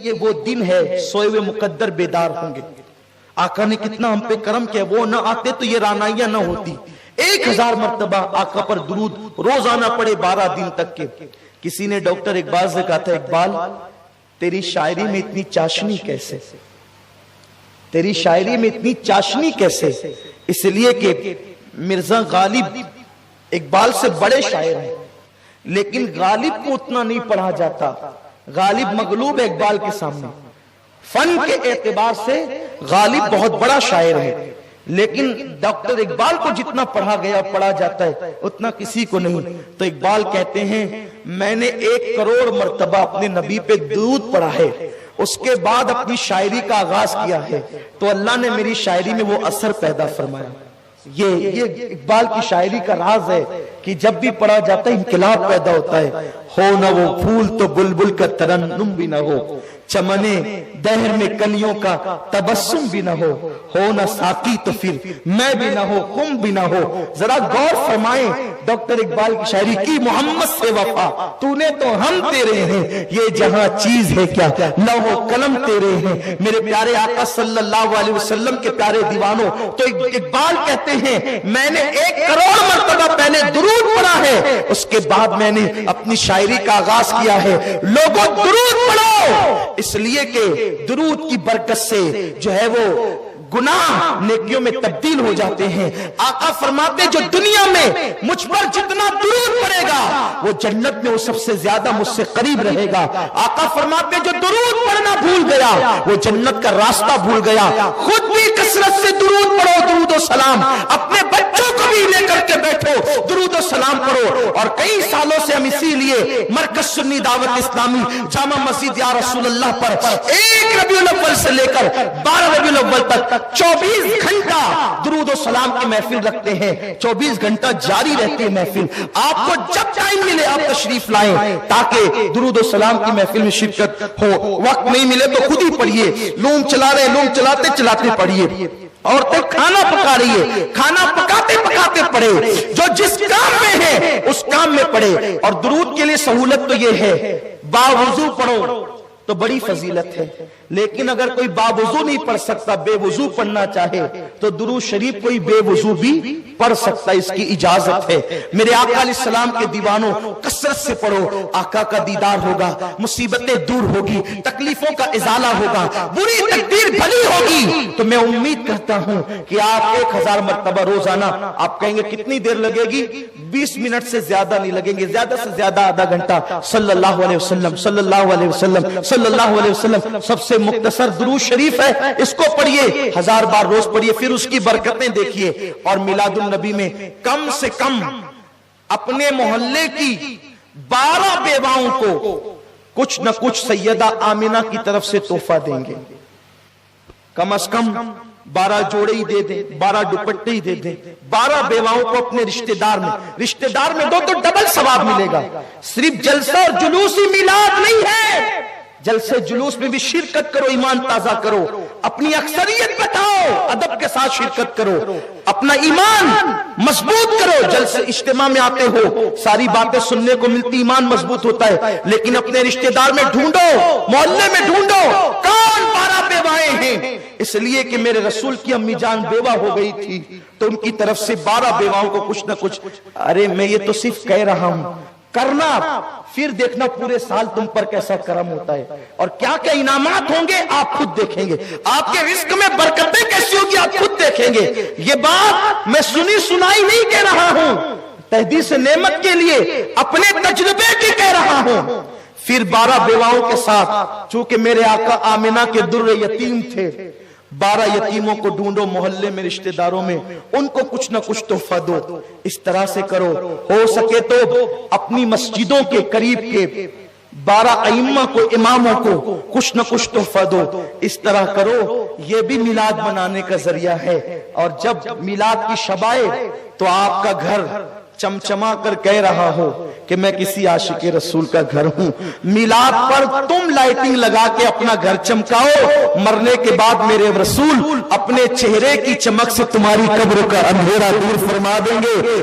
یہ وہ دن ہے سوئے ہوئے مقدر بیدار ہوں گے. آقا نے کتنا ہم پہ کرم کیا, وہ نہ آتے تو یہ رانائیاں نہ ہوتی. 1000 مرتبہ آقا پر درود روزانہ پڑے 12 دن تک کے. کسی نے ڈاکٹر اقبال سے کہا تھا, اقبال تیری شاعری میں اتنی چاشنی کیسے, تیری شاعری میں اتنی چاشنی کیسے؟ اس لیے کہ مرزا غالب اقبال سے بڑے شاعر ہیں, لیکن غالب کو اتنا نہیں پڑھا جاتا. غالب مغلوب ہے اقبال کے سامنے. فن کے اعتبار سے غالب بہت بڑا شاعر ہے, لیکن ڈاکٹر اقبال کو جتنا پڑھا گیا پڑھا جاتا ہے اتنا کسی کو نہیں. تو اقبال کہتے ہیں میں نے 1 کروڑ مرتبہ اپنے نبی پہ درود پڑھا ہے, اس کے بعد اپنی شاعری کا آغاز کیا ہے, تو اللہ نے میری شاعری میں وہ اثر پیدا فرمایا. یہ اقبال کی شاعری کا راز ہے کہ جب بھی پڑھا جاتا ہے انقلاب پیدا ہوتا ہے. ہو نہ وہ پھول تو بلبل کا ترنم بھی نہ ہو, چمنے دہر میں کلیوں کا تبسم بھی نہ ہو نہ ساقی تو پھر میں بھی نہ ہو خم بھی نہ ہو. ذرا غور فرمائیں ڈاکٹر اقبال کی شاعری کی, محمد سے وفا تو نے تو ہم تیرے ہیں, یہ جہاں چیز ہے کیا لوح و قلم تیرے ہیں. میرے پیارے آقا صلی اللہ علیہ وسلم کے پیارے دیوانوں, تو اقبال کہتے ہیں میں نے 1 کروڑ مرتبہ پہلے درود پڑھا ہے, اس کے بعد میں نے اپنی شاعری کا آغاز کیا ہے. لوگوں درود پڑھو, اس لیے کہ درود کی برکت سے جو ہے وہ گناہ نیکیوں میں تبدیل ہو جاتے ہیں. آقا فرماتے جو دنیا میں مجھ پر جتنا درود پڑے گا وہ جنت میں وہ سب سے زیادہ مجھ سے قریب رہے گا. آقا فرماتے جو درود پڑھنا بھول گیا وہ جنت کا راستہ بھول گیا. خود بھی کثرت سے درود پڑھو, درود و سلام, اپنے بچوں کو بھی لے کر کے بیٹھو درود و سلام پڑھو. اور کئی سالوں سے ہم اسی لیے مرکز سنی دعوت اسلامی جامع مسجد یا رسول اللہ پر 1 ربیع الاول سے لے کر 12 ربیع الاول تک 24 گھنٹہ درود و سلام کی محفل رکھتے ہیں. 24 گھنٹہ جاری رہتی ہے محفل. آپ کو جب ٹائم ملے آپ تشریف لائیں تاکہ درود و سلام کی محفل میں شرکت ہو. وقت نہیں ملے تو خود ہی پڑھیے, لوم چلا رہے لوم چلاتے چلاتے پڑھیے. عورتیں کھانا پکا رہی ہے, کھانا پکاتے پکاتے پڑھے, جو جس کام میں ہے اس کام میں پڑھے. اور درود کے لیے سہولت تو یہ ہے باوضو پڑھو تو بڑی فضیلت ہے, لیکن اگر کوئی باوضو نہیں پڑھ سکتا, بے وضو پڑھنا چاہے تو درود شریف کوئی بے وضو بھی پڑھ سکتا, اس کی اجازت ہے. میرے آقا علیہ السلام کے دیوانوں کثرت سے پڑھو, آقا کا دیدار ہوگا, مصیبتیں دور ہوگی, تکلیفوں کا ازالہ ہوگا, بری تقدیر بھلی ہوگی. تو میں امید کرتا ہوں کہ آپ 1000 مرتبہ روزانہ, آپ کہیں گے کتنی دیر لگے گی, 20 منٹ سے زیادہ نہیں لگیں گے, زیادہ سے زیادہ آدھا گھنٹہ. صلی اللہ علیہ وسلم صلی اللہ علیہ وسلم صلی اللہ علیہ وسلم سب سے مختصر درود شریف ہے, اس کو پڑھیے, 1000 بار روز پڑھیے, پھر اس کی برکتیں دیکھیے. اور میلاد النبی میں کم سے کم اپنے محلے کی 12 بیواؤں کو کچھ نہ کچھ سیدہ آمنہ کی طرف سے تحفہ دیں گے. کم از کم 12 جوڑے ہی دے دیں, 12 دوپٹے ہی دے دیں, 12 بیواؤں کو اپنے رشتہ دار میں دو تو ڈبل ثواب ملے گا. صرف جلسہ اور جلوس ہی میلاد نہیں ہے, جلسے جلوس میں بھی شرکت کرو, ایمان تازہ کرو, اپنی اکثریت بتاؤ, ادب کے ساتھ شرکت کرو, اپنا ایمان مضبوط کرو. جلسے اجتماع میں آتے ہو, ساری باتیں سننے کو ملتی, ایمان مضبوط ہوتا ہے, لیکن اپنے رشتہ دار میں ڈھونڈو, محلے میں ڈھونڈو کون 12 بیوائیں ہیں. اس لیے کہ میرے رسول کی امی جان بیوہ ہو گئی تھی تو ان کی طرف سے 12 بیواؤں کو کچھ نہ کچھ. ارے میں یہ تو صرف کہہ رہا ہوں, کرنا, پھر دیکھنا پورے سال تم پر کیسا کرم ہوتا ہے اور کیا کیا انعامات ہوں گے آپ خود دیکھیں گے. آپ کے رزق میں برکتیں کیسی ہوگی آپ خود دیکھیں گے. یہ بات میں سنی سنائی نہیں کہہ رہا ہوں, تحدیث نعمت کے لیے اپنے تجربے کی کہہ رہا ہوں. پھر 12 بیواؤں کے ساتھ, چونکہ میرے آقا آمنہ کے در یتیم تھے, 12 یتیموں کو ڈھونڈو محلے میں, رشتہ داروں میں, ان کو کچھ نہ کچھ تحفہ دو. اس طرح سے کرو. ہو سکے تو اپنی مسجدوں کے قریب کے 12 ائمہ کو, اماموں کو کچھ نہ کچھ تحفہ دو. اس طرح کرو, یہ بھی میلاد منانے کا ذریعہ ہے. اور جب میلاد کی شب آئے تو آپ کا گھر چمچما کر کہہ رہا ہو کہ میں کسی عاشق رسول کا گھر ہوں. میلاد پر تم لائٹنگ لگا کے اپنا گھر چمکاؤ, مرنے کے بعد میرے رسول اپنے چہرے کی چمک سے تمہاری قبر کا اندھیرا دور فرما دیں گے.